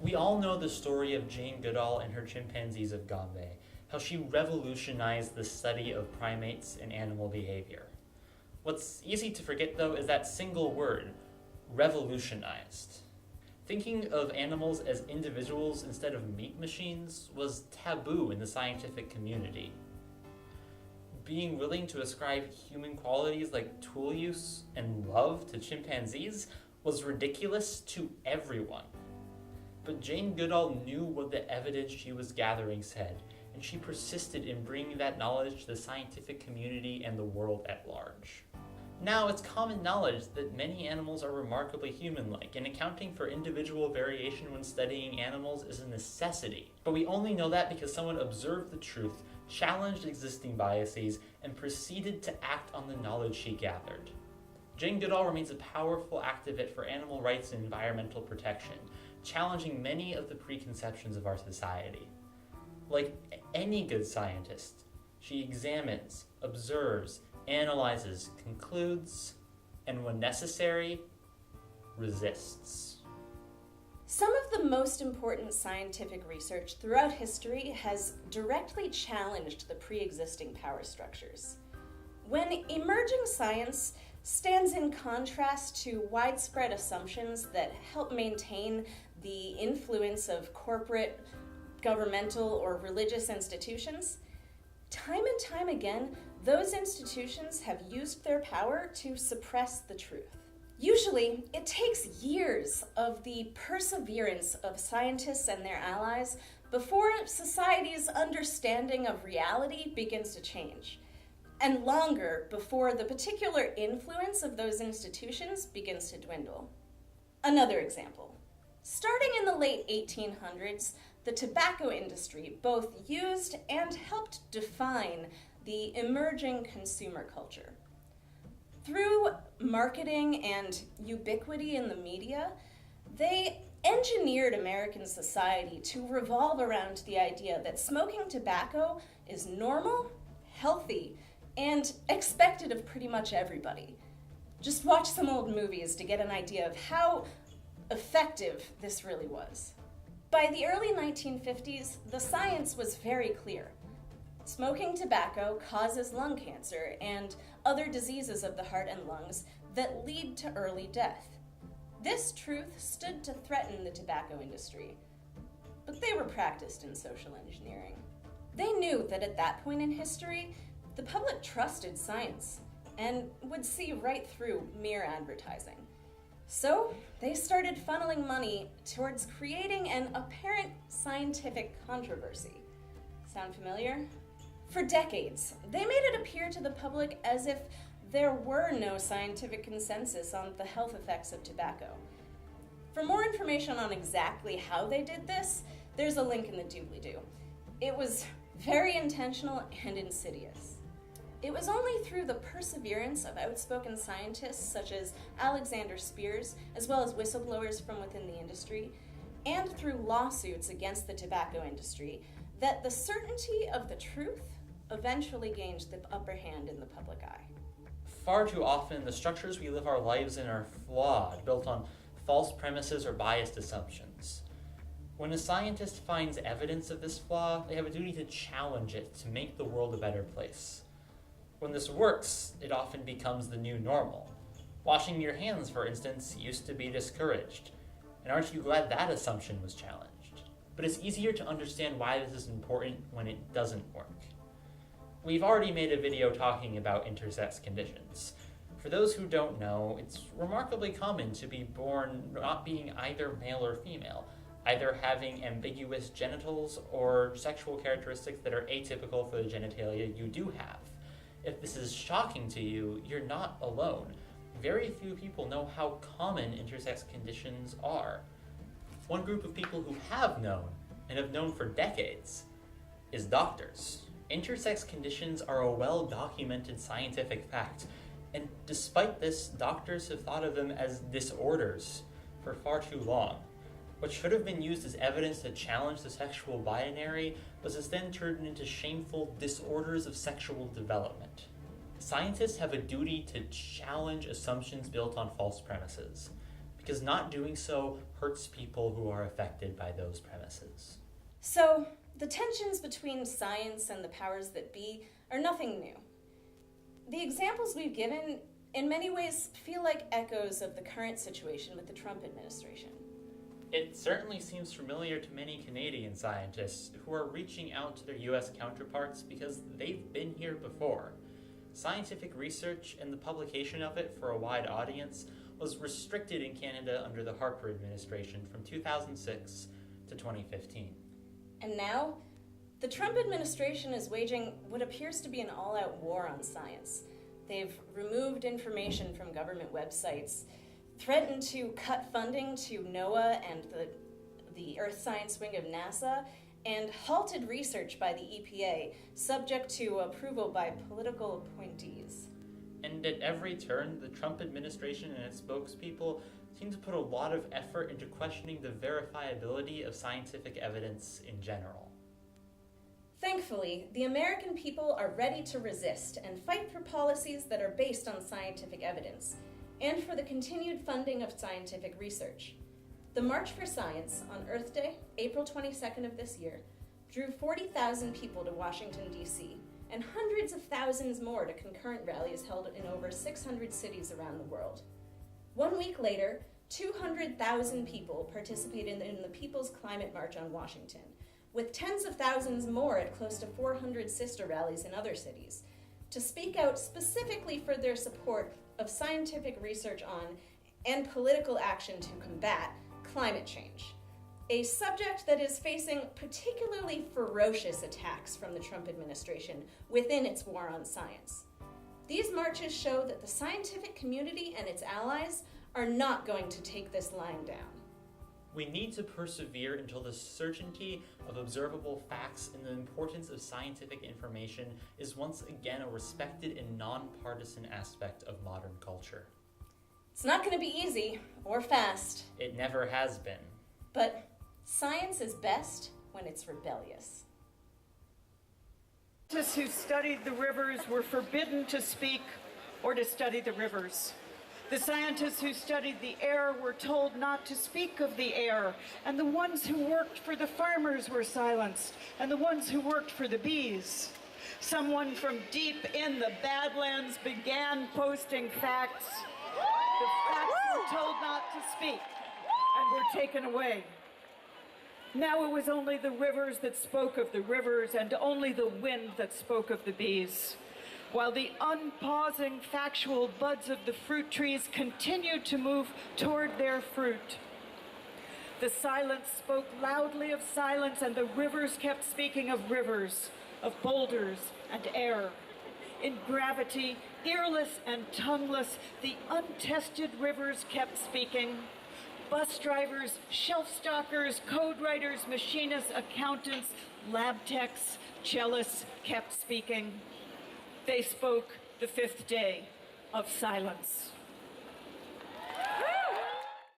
We all know the story of Jane Goodall and her chimpanzees of Gombe, how she revolutionized the study of primates and animal behavior. What's easy to forget, though, is that single word, revolutionized. Thinking of animals as individuals instead of meat machines was taboo in the scientific community. Being willing to ascribe human qualities like tool use and love to chimpanzees was ridiculous to everyone. But Jane Goodall knew what the evidence she was gathering said, and she persisted in bringing that knowledge to the scientific community and the world at large. Now, it's common knowledge that many animals are remarkably human-like, and accounting for individual variation when studying animals is a necessity. But we only know that because someone observed the truth, challenged existing biases, and proceeded to act on the knowledge she gathered. Jane Goodall remains a powerful advocate for animal rights and environmental protection, challenging many of the preconceptions of our society. Like any good scientist, she examines, observes, analyzes, concludes, and when necessary, resists. Some of the most important scientific research throughout history has directly challenged the pre-existing power structures. When emerging science stands in contrast to widespread assumptions that help maintain the influence of corporate, governmental, or religious institutions, time and time again, those institutions have used their power to suppress the truth. Usually, it takes years of the perseverance of scientists and their allies before society's understanding of reality begins to change, and longer before the particular influence of those institutions begins to dwindle. Another example. Starting in the late 1800s, the tobacco industry both used and helped define the emerging consumer culture. Through marketing and ubiquity in the media, they engineered American society to revolve around the idea that smoking tobacco is normal, healthy, and expected of pretty much everybody. Just watch some old movies to get an idea of how effective this really was. By the early 1950s, the science was very clear. Smoking tobacco causes lung cancer and other diseases of the heart and lungs that lead to early death. This truth stood to threaten the tobacco industry, but they were practiced in social engineering. They knew that at that point in history, the public trusted science and would see right through mere advertising. So they started funneling money towards creating an apparent scientific controversy. Sound familiar? For decades, they made it appear to the public as if there were no scientific consensus on the health effects of tobacco. For more information on exactly how they did this, there's a link in the doobly-doo. It was very intentional and insidious. It was only through the perseverance of outspoken scientists such as Alexander Spears, as well as whistleblowers from within the industry, and through lawsuits against the tobacco industry, that the certainty of the truth eventually gained the upper hand in the public eye. Far too often, the structures we live our lives in are flawed, built on false premises or biased assumptions. When a scientist finds evidence of this flaw, they have a duty to challenge it to make the world a better place. When this works, it often becomes the new normal. Washing your hands, for instance, used to be discouraged. And aren't you glad that assumption was challenged? But it's easier to understand why this is important when it doesn't work. We've already made a video talking about intersex conditions. For those who don't know, it's remarkably common to be born not being either male or female, either having ambiguous genitals or sexual characteristics that are atypical for the genitalia you do have. If this is shocking to you, you're not alone. Very few people know how common intersex conditions are. One group of people who have known, and have known for decades, is doctors. Intersex conditions are a well-documented scientific fact, and despite this, doctors have thought of them as disorders for far too long. What should have been used as evidence to challenge the sexual binary was instead turned into shameful disorders of sexual development. Scientists have a duty to challenge assumptions built on false premises, because not doing so hurts people who are affected by those premises. So, the tensions between science and the powers that be are nothing new. The examples we've given, in many ways, feel like echoes of the current situation with the Trump administration. It certainly seems familiar to many Canadian scientists who are reaching out to their US counterparts because they've been here before. Scientific research and the publication of it for a wide audience was restricted in Canada under the Harper administration from 2006 to 2015. And now, the Trump administration is waging what appears to be an all-out war on science. They've removed information from government websites, threatened to cut funding to NOAA and the Earth Science Wing of NASA, and halted research by the EPA, subject to approval by political appointees. And at every turn, the Trump administration and its spokespeople seem to put a lot of effort into questioning the verifiability of scientific evidence in general. Thankfully, the American people are ready to resist and fight for policies that are based on scientific evidence, and for the continued funding of scientific research. The March for Science on Earth Day, April 22nd of this year, drew 40,000 people to Washington, D.C., and hundreds of thousands more to concurrent rallies held in over 600 cities around the world. 1 week later, 200,000 people participated in the People's Climate March on Washington, with tens of thousands more at close to 400 sister rallies in other cities, to speak out specifically for their support of scientific research on and political action to combat climate change, a subject that is facing particularly ferocious attacks from the Trump administration within its war on science. These marches show that the scientific community and its allies are not going to take this lying down. We need to persevere until the certainty of observable facts and the importance of scientific information is once again a respected and nonpartisan aspect of modern culture. It's not going to be easy or fast. It never has been. But science is best when it's rebellious. Scientists who studied the rivers were forbidden to speak or to study the rivers. The scientists who studied the air were told not to speak of the air, and the ones who worked for the farmers were silenced, and the ones who worked for the bees. Someone from deep in the Badlands began posting facts. The facts were told not to speak and were taken away. Now it was only the rivers that spoke of the rivers and only the wind that spoke of the bees, while the unpausing factual buds of the fruit trees continued to move toward their fruit. The silence spoke loudly of silence, and the rivers kept speaking of rivers, of boulders and air. In gravity, earless and tongueless, the untested rivers kept speaking. Bus drivers, shelf stockers, code writers, machinists, accountants, lab techs, cellists kept speaking. They spoke the fifth day of silence.